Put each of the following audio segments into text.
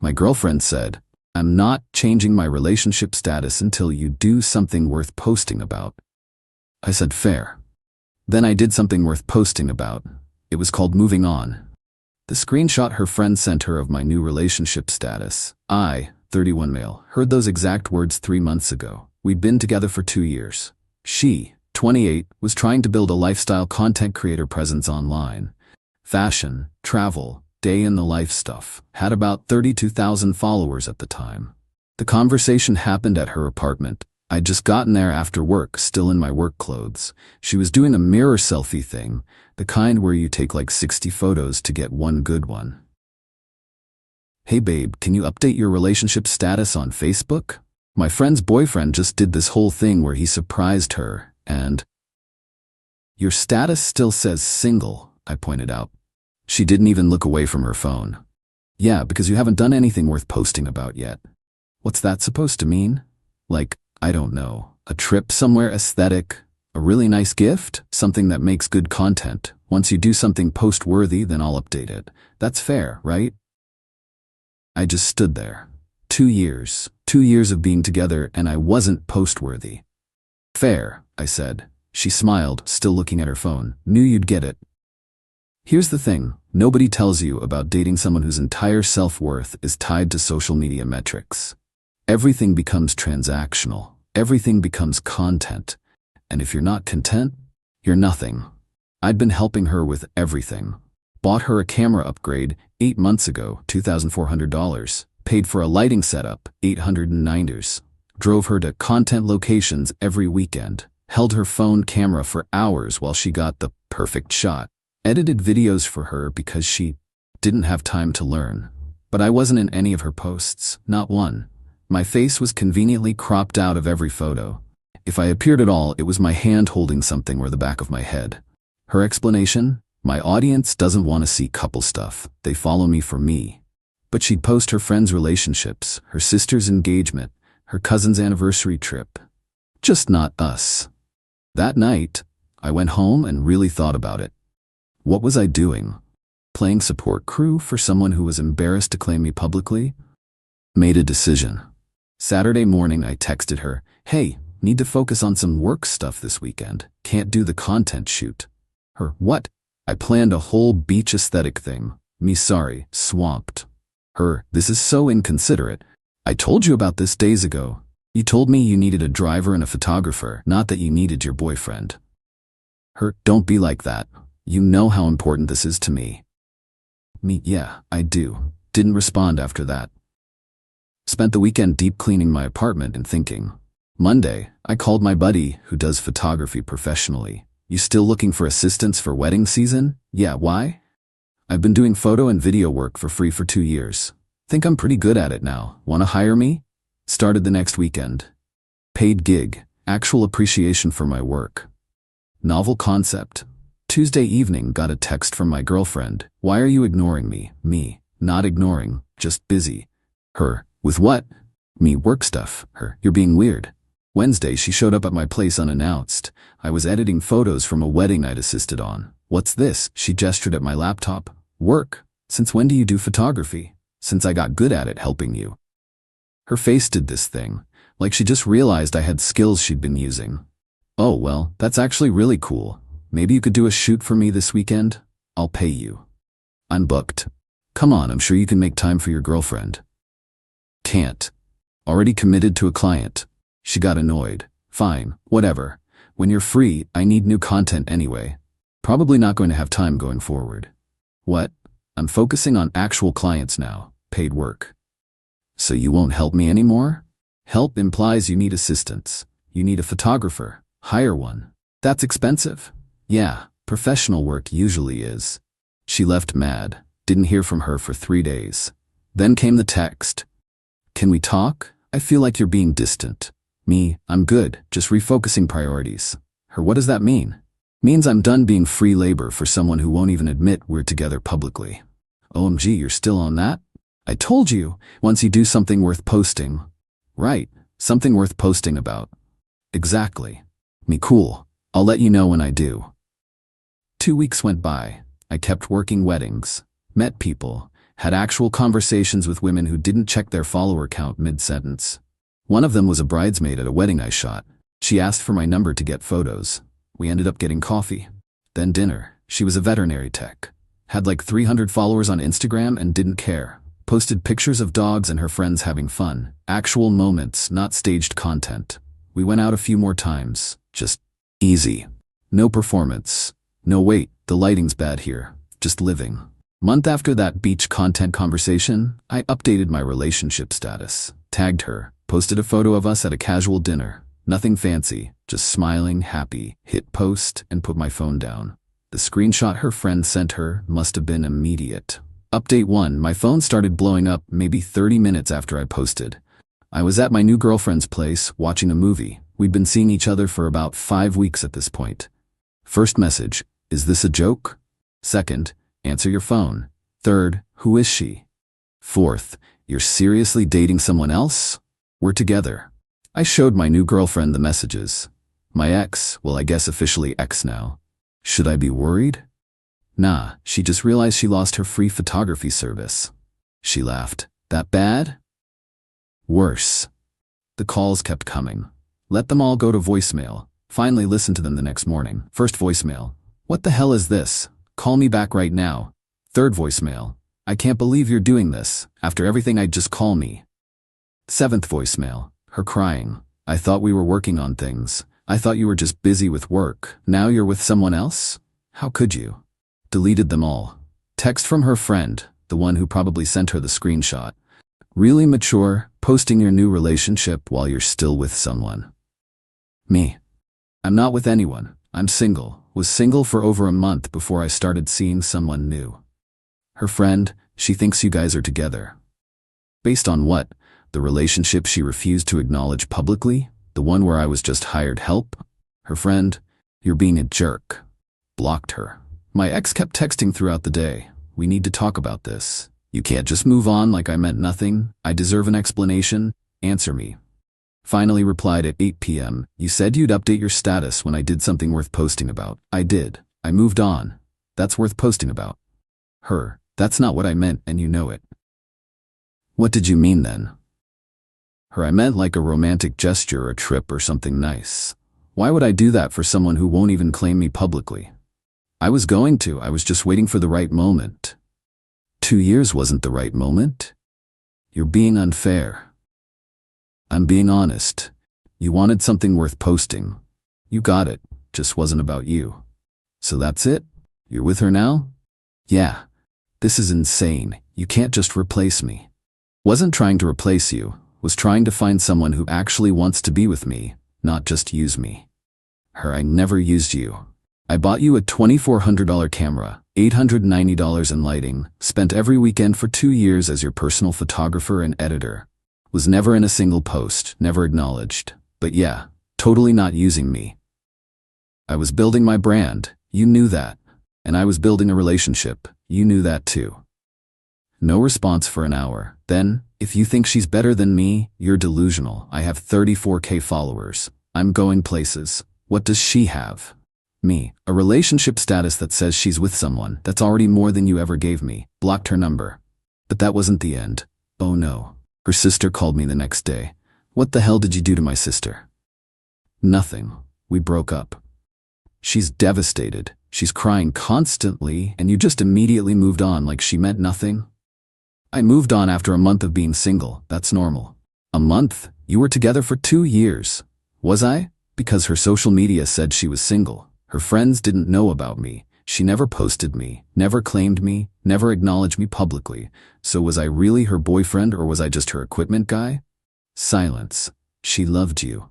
My girlfriend said, "I'm not changing my relationship status until you do something worth posting about." I said, "Fair." Then I did something worth posting about. It was called moving on. The screenshot her friend sent her of my new relationship status. I, 31 male, heard those exact words 3 months ago. We'd been together for 2 years. She, 28, was trying to build a lifestyle content creator presence online. Fashion, travel, day in the life stuff. Had about 32,000 followers at the time. The conversation happened at her apartment. I'd just gotten there after work, still in my work clothes. She was doing a mirror selfie thing, the kind where you take like 60 photos to get one good one. "Hey babe, can you update your relationship status on Facebook? My friend's boyfriend just did this whole thing where he surprised her, and..." "Your status still says single," I pointed out. She didn't even look away from her phone. "Yeah, because you haven't done anything worth posting about yet." "What's that supposed to mean? Like, I don't know, a trip somewhere aesthetic, a really nice gift, something that makes good content. Once you do something post-worthy, then I'll update it. That's fair, right?" I just stood there. 2 years. 2 years of being together, and I wasn't post-worthy. "Fair," I said. She smiled, still looking at her phone. "Knew you'd get it." Here's the thing. Nobody tells you about dating someone whose entire self-worth is tied to social media metrics. Everything becomes transactional. Everything becomes content. And if you're not content, you're nothing. I'd been helping her with everything. Bought her a camera upgrade 8 months ago, $2,400. Paid for a lighting setup, $890. Drove her to content locations every weekend. Held her phone camera for hours while she got the perfect shot. Edited videos for her because she didn't have time to learn. But I wasn't in any of her posts, not one. My face was conveniently cropped out of every photo. If I appeared at all, it was my hand holding something or the back of my head. Her explanation? My audience doesn't want to see couple stuff. They follow me for me. But she'd post her friends' relationships, her sister's engagement, her cousin's anniversary trip. Just not us. That night, I went home and really thought about it. What was I doing? Playing support crew for someone who was embarrassed to claim me publicly? Made a decision. Saturday morning, I texted her, "Hey, need to focus on some work stuff this weekend. Can't do the content shoot." Her, "What?" "I planned a whole beach aesthetic thing." Me, "Sorry, swamped." Her, "This is so inconsiderate. I told you about this days ago. You told me you needed a driver and a photographer, not that you needed your boyfriend." Her, "Don't be like that. You know how important this is to me." Me, "Yeah, I do." Didn't respond after that. Spent the weekend deep cleaning my apartment and thinking. Monday, I called my buddy who does photography professionally. "You still looking for assistants for wedding season?" "Yeah, why?" "I've been doing photo and video work for free for 2 years. Think I'm pretty good at it now. Want to hire me?" Started the next weekend. Paid gig, actual appreciation for my work. Novel concept. Tuesday evening, got a text from my girlfriend. "Why are you ignoring me?" Me, "Not ignoring, just busy." Her, "With what?" Me, "Work stuff." Her, "You're being weird." Wednesday, she showed up at my place unannounced. I was editing photos from a wedding I'd assisted on. "What's this?" She gestured at my laptop. "Work. Since when do you do photography?" "Since I got good at it helping you." Her face did this thing, like she just realized I had skills she'd been using. "Oh, well, that's actually really cool. Maybe you could do a shoot for me this weekend? I'll pay you." "I'm booked." "Come on, I'm sure you can make time for your girlfriend." "Can't. Already committed to a client." She got annoyed. "Fine, whatever. When you're free, I need new content anyway. Probably not going to have time going forward." "What?" "I'm focusing on actual clients now, paid work." "So you won't help me anymore?" "Help implies you need assistance. You need a photographer. Hire one." "That's expensive." "Yeah, professional work usually is." She left mad. Didn't hear from her for 3 days. Then came the text. "Can we talk? I feel like you're being distant." Me, "I'm good, just refocusing priorities." Her, "What does that mean?" "Means I'm done being free labor for someone who won't even admit we're together publicly." "OMG, you're still on that?" "I told you, once you do something worth posting." "Right, something worth posting about." "Exactly." Me, "Cool, I'll let you know when I do." 2 weeks went by. I kept working weddings, met people, Had actual conversations with women who didn't check their follower count mid-sentence. One of them was a bridesmaid at a wedding I shot. She asked for my number to get photos. We ended up getting coffee. Then dinner. She was a veterinary tech. Had like 300 followers on Instagram and didn't care. Posted pictures of dogs and her friends having fun. Actual moments, not staged content. We went out a few more times. Just easy. No performance. No wait, the lighting's bad here. Just living. Month after that beach content conversation, I updated my relationship status. Tagged her. Posted a photo of us at a casual dinner. Nothing fancy, just smiling, happy. Hit post and put my phone down. The screenshot her friend sent her must have been immediate. Update 1, my phone started blowing up maybe 30 minutes after I posted. I was at my new girlfriend's place watching a movie. We'd been seeing each other for about 5 weeks at this point. First message, is this a joke? Second, answer your phone. Third, who is she? Fourth, you're seriously dating someone else? We're together. I showed my new girlfriend the messages. My ex, well I guess officially ex now. Should I be worried? Nah, she just realized she lost her free photography service. She laughed. That bad? Worse. The calls kept coming. Let them all go to voicemail. Finally listened to them the next morning. First voicemail. What the hell is this? Call me back right now. Third voicemail. I can't believe you're doing this. After everything I'd just call me. Seventh voicemail. Her crying. I thought we were working on things. I thought you were just busy with work. Now you're with someone else? How could you? Deleted them all. Text from her friend, the one who probably sent her the screenshot. Really mature, posting your new relationship while you're still with someone. Me. I'm not with anyone. I'm single. Was single for over a month before I started seeing someone new. Her friend, she thinks you guys are together. Based on what? The relationship she refused to acknowledge publicly? The one where I was just hired help? Her friend, you're being a jerk. Blocked her. My ex kept texting throughout the day. We need to talk about this. You can't just move on like I meant nothing. I deserve an explanation. Answer me. Finally replied at 8 p.m. You said you'd update your status when I did something worth posting about. I did. I moved on. That's worth posting about. Her. That's not what I meant and you know it. What did you mean then? Her. I meant like a romantic gesture or a trip or something nice. Why would I do that for someone who won't even claim me publicly? I was going to. I was just waiting for the right moment. 2 years wasn't the right moment? You're being unfair. I'm being honest. You wanted something worth posting. You got it. Just wasn't about you. So that's it? You're with her now? Yeah. This is insane. You can't just replace me. Wasn't trying to replace you. Was trying to find someone who actually wants to be with me, not just use me. Her. I never used you. I bought you a $2,400 camera, $890 in lighting, spent every weekend for 2 years as your personal photographer and editor. Was never in a single post, never acknowledged. But yeah, totally not using me. I was building my brand, you knew that. And I was building a relationship, you knew that too. No response for an hour. Then, if you think she's better than me, you're delusional. I have 34K followers. I'm going places. What does she have? Me. A relationship status that says she's with someone. That's already more than you ever gave me. Blocked her number. But that wasn't the end. Oh no. Her sister called me the next day. What the hell did you do to my sister? Nothing. We broke up. She's devastated. She's crying constantly, and you just immediately moved on like she meant nothing? I moved on after a month of being single. That's normal. A month? You were together for 2 years. Was I? Because her social media said she was single. Her friends didn't know about me. She never posted me, never claimed me, never acknowledged me publicly. So was I really her boyfriend or was I just her equipment guy? Silence. She loved you.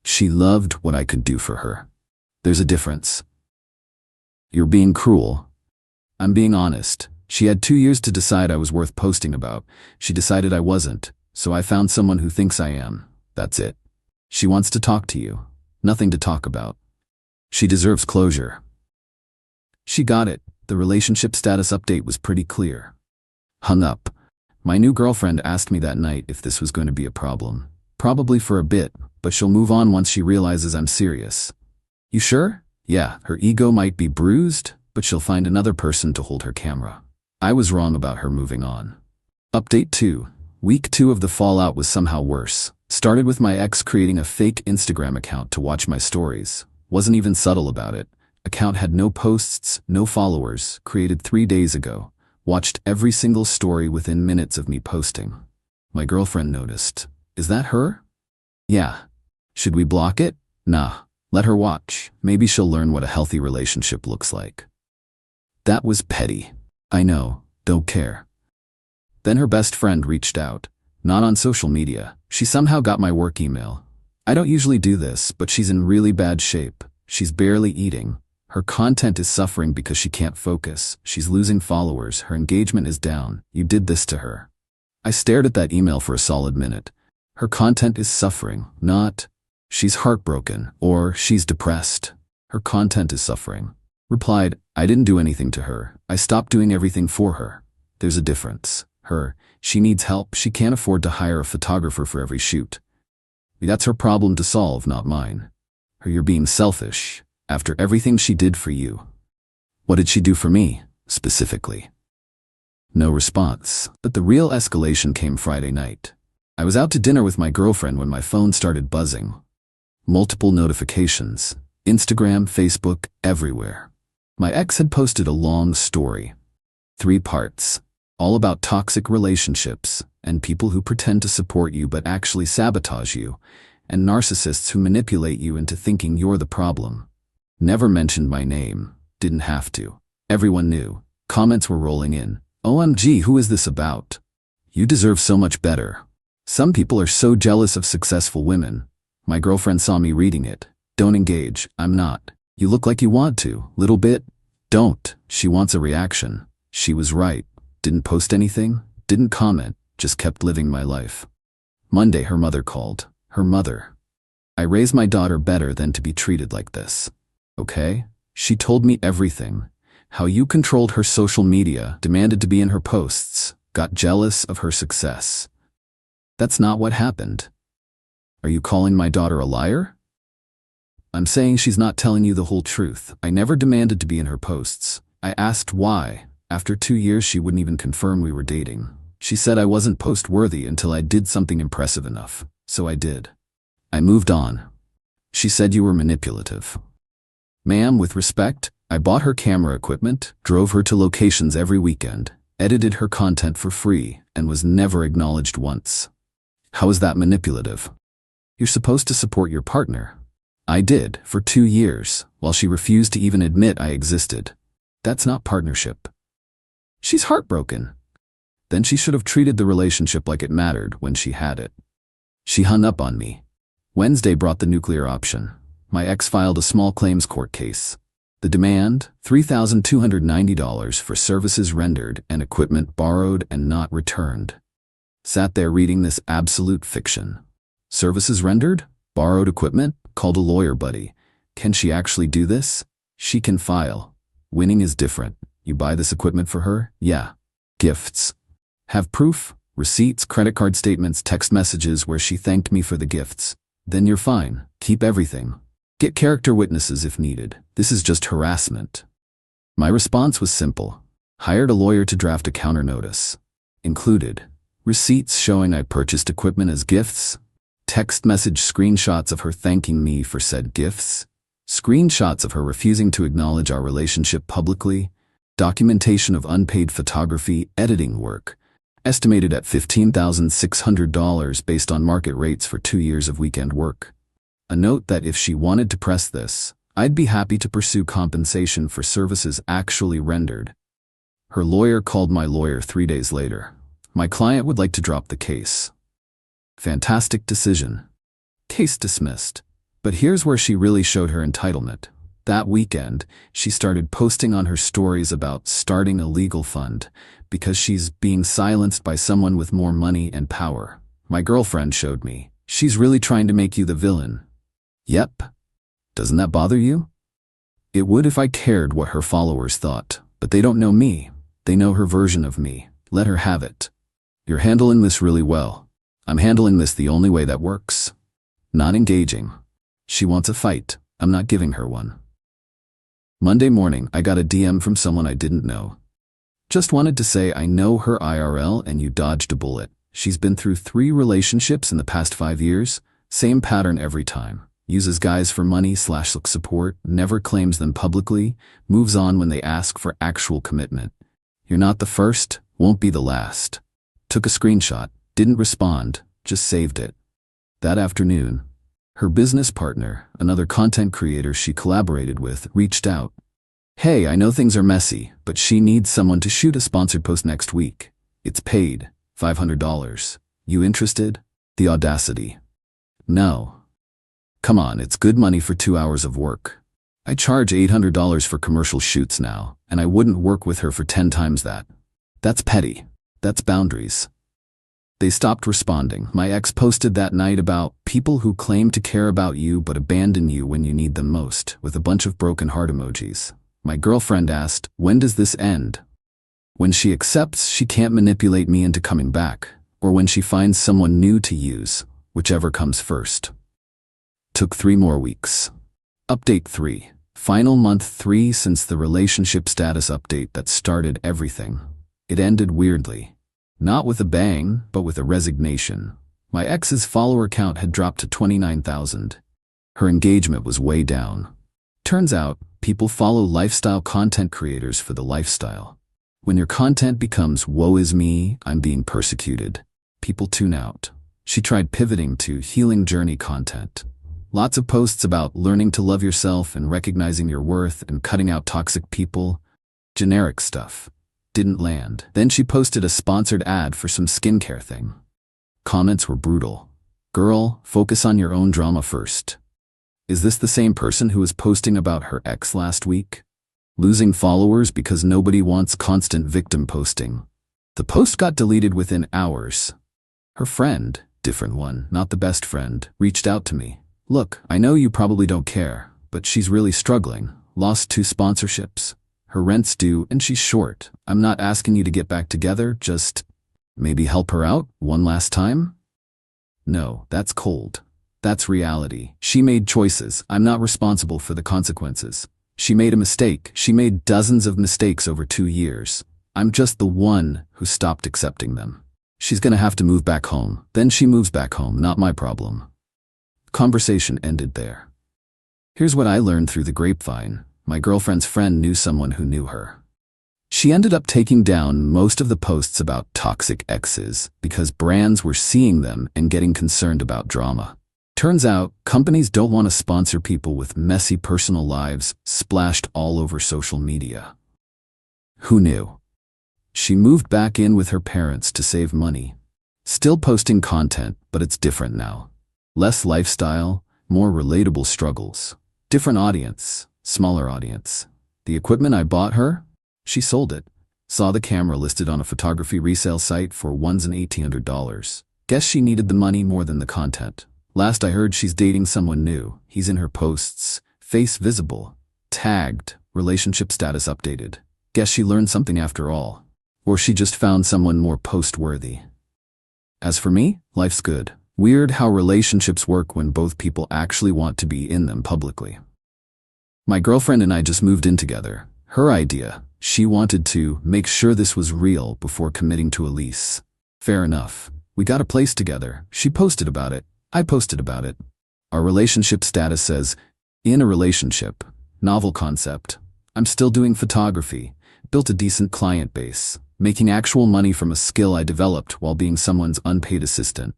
She loved what I could do for her. There's a difference. You're being cruel. I'm being honest. She had 2 years to decide I was worth posting about. She decided I wasn't, so I found someone who thinks I am. That's it. She wants to talk to you. Nothing to talk about. She deserves closure. She got it. The relationship status update was pretty clear. Hung up. My new girlfriend asked me that night if this was going to be a problem. Probably for a bit, but she'll move on once she realizes I'm serious. You sure? Yeah, her ego might be bruised, but she'll find another person to hold her camera. I was wrong about her moving on. Update 2. Week 2 of the fallout was somehow worse. Started with my ex creating a fake Instagram account to watch my stories. Wasn't even subtle about it. Account had no posts, no followers, created 3 days ago. Watched every single story within minutes of me posting. My girlfriend noticed. Is that her? Yeah. Should we block it? Nah. Let her watch. Maybe she'll learn what a healthy relationship looks like. That was petty. I know. Don't care. Then her best friend reached out. Not on social media. She somehow got my work email. I don't usually do this, but she's in really bad shape. She's barely eating. Her content is suffering because she can't focus. She's losing followers. Her engagement is down. You did this to her. I stared at that email for a solid minute. Her content is suffering, not she's heartbroken or she's depressed. Her content is suffering. Replied, I didn't do anything to her. I stopped doing everything for her. There's a difference. She needs help. She can't afford to hire a photographer for every shoot. That's her problem to solve, not mine. You're being selfish. After everything she did for you. What did she do for me, specifically? No response, but the real escalation came Friday night. I was out to dinner with my girlfriend when my phone started buzzing. Multiple notifications. Instagram, Facebook, everywhere. My ex had posted a long story. 3 parts. All about toxic relationships, and people who pretend to support you but actually sabotage you, and narcissists who manipulate you into thinking you're the problem. Never mentioned my name. Didn't have to. Everyone knew. Comments were rolling in. OMG, who is this about? You deserve so much better. Some people are so jealous of successful women. My girlfriend saw me reading it. Don't engage. I'm not. You look like you want to. Little bit. Don't. She wants a reaction. She was right. Didn't post anything. Didn't comment. Just kept living my life. Monday, her mother called. Her mother. I raised my daughter better than to be treated like this. Okay? She told me everything. How you controlled her social media, demanded to be in her posts, got jealous of her success. That's not what happened. Are you calling my daughter a liar? I'm saying she's not telling you the whole truth. I never demanded to be in her posts. I asked why. After 2 years, she wouldn't even confirm we were dating. She said I wasn't post-worthy until I did something impressive enough. So I did. I moved on. She said you were manipulative. Ma'am, with respect, I bought her camera equipment, drove her to locations every weekend, edited her content for free, and was never acknowledged once. How is that manipulative? You're supposed to support your partner. I did, for 2 years, while she refused to even admit I existed. That's not partnership. She's heartbroken. Then she should have treated the relationship like it mattered when she had it. She hung up on me. Wednesday brought the nuclear option. My ex filed a small claims court case. The demand, $3,290 for services rendered and equipment borrowed and not returned. Sat there reading this absolute fiction. Services rendered? Borrowed equipment? Called a lawyer buddy. Can she actually do this? She can file. Winning is different. You buy this equipment for her? Yeah. Gifts. Have proof? Receipts, credit card statements, text messages where she thanked me for the gifts. Then you're fine. Keep everything. Get character witnesses if needed. This is just harassment. My response was simple. Hired a lawyer to draft a counter notice. Included receipts showing I purchased equipment as gifts, text message screenshots of her thanking me for said gifts, screenshots of her refusing to acknowledge our relationship publicly, documentation of unpaid photography, editing work, estimated at $15,600 based on market rates for 2 years of weekend work. A note that if she wanted to press this, I'd be happy to pursue compensation for services actually rendered. Her lawyer called my lawyer 3 days later. My client would like to drop the case. Fantastic decision. Case dismissed. But here's where she really showed her entitlement. That weekend, she started posting on her stories about starting a legal fund because she's being silenced by someone with more money and power. My girlfriend showed me. She's really trying to make you the villain. Yep. Doesn't that bother you? It would if I cared what her followers thought, but they don't know me. They know her version of me. Let her have it. You're handling this really well. I'm handling this the only way that works. Not engaging. She wants a fight. I'm not giving her one. Monday morning, I got a DM from someone I didn't know. Just wanted to say I know her IRL and you dodged a bullet. She's been through 3 relationships in the past 5 years. Same pattern every time. Uses guys for money/look support, never claims them publicly, moves on when they ask for actual commitment. You're not the first, won't be the last. Took a screenshot, didn't respond, just saved it. That afternoon, her business partner, another content creator she collaborated with, reached out. Hey, I know things are messy, but she needs someone to shoot a sponsored post next week. It's paid, $500. You interested? The audacity. No. Come on, it's good money for 2 hours of work. I charge $800 for commercial shoots now, and I wouldn't work with her for 10 times that. That's petty. That's boundaries. They stopped responding. My ex posted that night about people who claim to care about you but abandon you when you need them most, with a bunch of broken heart emojis. My girlfriend asked, when does this end? When she accepts she can't manipulate me into coming back, or when she finds someone new to use, whichever comes first. Took 3 more weeks. Update 3. Final month 3 since the relationship status update that started everything. It ended weirdly. Not with a bang, but with a resignation. My ex's follower count had dropped to 29,000. Her engagement was way down. Turns out, people follow lifestyle content creators for the lifestyle. When your content becomes woe is me, I'm being persecuted, people tune out. She tried pivoting to healing journey content. Lots of posts about learning to love yourself and recognizing your worth and cutting out toxic people. Generic stuff. Didn't land. Then she posted a sponsored ad for some skincare thing. Comments were brutal. Girl, focus on your own drama first. Is this the same person who was posting about her ex last week? Losing followers because nobody wants constant victim posting. The post got deleted within hours. Her friend, different one, not the best friend, reached out to me. Look, I know you probably don't care, but she's really struggling. Lost 2 sponsorships. Her rent's due and she's short. I'm not asking you to get back together, just maybe help her out one last time? No, that's cold. That's reality. She made choices. I'm not responsible for the consequences. She made a mistake. She made dozens of mistakes over 2 years. I'm just the one who stopped accepting them. She's gonna have to move back home. Then she moves back home, not my problem. Conversation ended there. Here's what I learned through the grapevine. My girlfriend's friend knew someone who knew her. She ended up taking down most of the posts about toxic exes because brands were seeing them and getting concerned about drama. Turns out, companies don't want to sponsor people with messy personal lives splashed all over social media. Who knew? She moved back in with her parents to save money. Still posting content, but it's different now. Less lifestyle, more relatable struggles. Different audience, smaller audience. The equipment I bought her? She sold it. Saw the camera listed on a photography resale site for $1,800 and $1,800. Guess she needed the money more than the content. Last I heard she's dating someone new. He's in her posts. Face visible. Tagged. Relationship status updated. Guess she learned something after all. Or she just found someone more post-worthy. As for me, life's good. Weird how relationships work when both people actually want to be in them publicly. My girlfriend and I just moved in together. Her idea. She wanted to make sure this was real before committing to a lease. Fair enough. We got a place together. She posted about it. I posted about it. Our relationship status says, in a relationship, novel concept. I'm still doing photography, built a decent client base, making actual money from a skill I developed while being someone's unpaid assistant.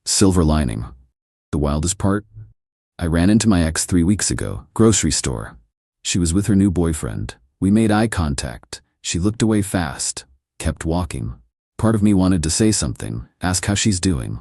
Silver lining. The wildest part? I ran into my ex 3 weeks ago, grocery store. She was with her new boyfriend. We made eye contact. She looked away fast, kept walking. Part of me wanted to say something, ask how she's doing.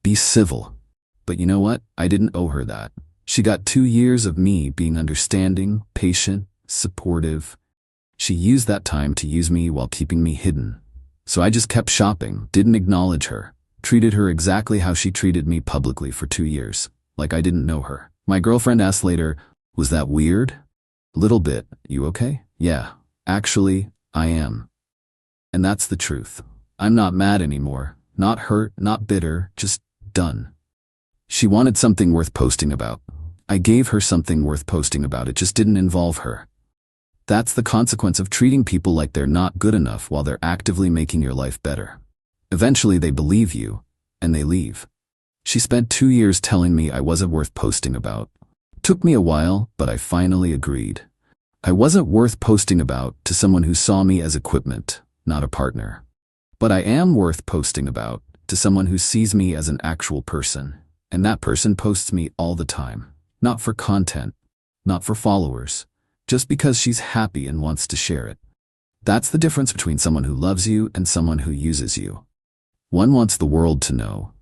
Be civil. But you know what? I didn't owe her that. She got 2 years of me being understanding, patient, supportive. She used that time to use me while keeping me hidden. So I just kept shopping, didn't acknowledge her, treated her exactly how she treated me publicly for 2 years, like I didn't know her. My girlfriend asked later, was that weird? Little bit. You okay? Yeah. Actually, I am. And that's the truth. I'm not mad anymore. Not hurt, not bitter, just done. She wanted something worth posting about. I gave her something worth posting about. It just didn't involve her. That's the consequence of treating people like they're not good enough while they're actively making your life better. Eventually they believe you, and they leave. She spent 2 years telling me I wasn't worth posting about. Took me a while, but I finally agreed. I wasn't worth posting about to someone who saw me as equipment, not a partner. But I am worth posting about to someone who sees me as an actual person, and that person posts me all the time. Not for content, not for followers, just because she's happy and wants to share it. That's the difference between someone who loves you and someone who uses you. One wants the world to know.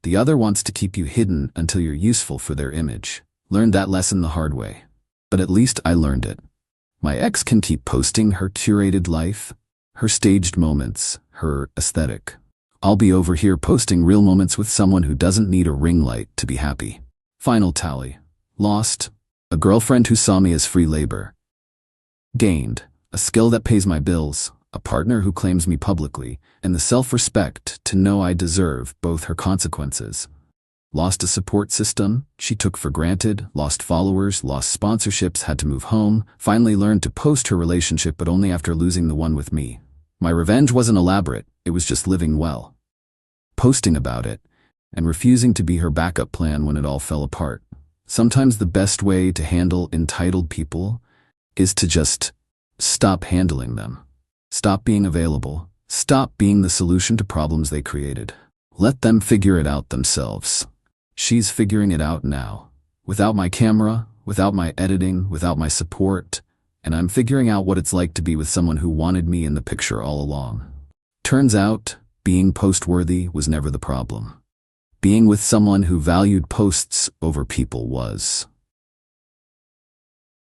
The other wants to keep you hidden until you're useful for their image. Learned that lesson the hard way. But at least I learned it. My ex can keep posting her curated life, her staged moments, her aesthetic. I'll be over here posting real moments with someone who doesn't need a ring light to be happy. Final tally. Lost. A girlfriend who saw me as free labor. Gained. A skill that pays my bills, a partner who claims me publicly, and the self-respect to know I deserve both her consequences. Lost a support system she took for granted, lost followers, lost sponsorships, had to move home, finally learned to post her relationship but only after losing the one with me. My revenge wasn't elaborate, it was just living well. Posting about it, and refusing to be her backup plan when it all fell apart. Sometimes the best way to handle entitled people is to just stop handling them. Stop being available. Stop being the solution to problems they created. Let them figure it out themselves. She's figuring it out now. Without my camera, without my editing, without my support, and I'm figuring out what it's like to be with someone who wanted me in the picture all along. Turns out, being post-worthy was never the problem. Being with someone who valued posts over people was.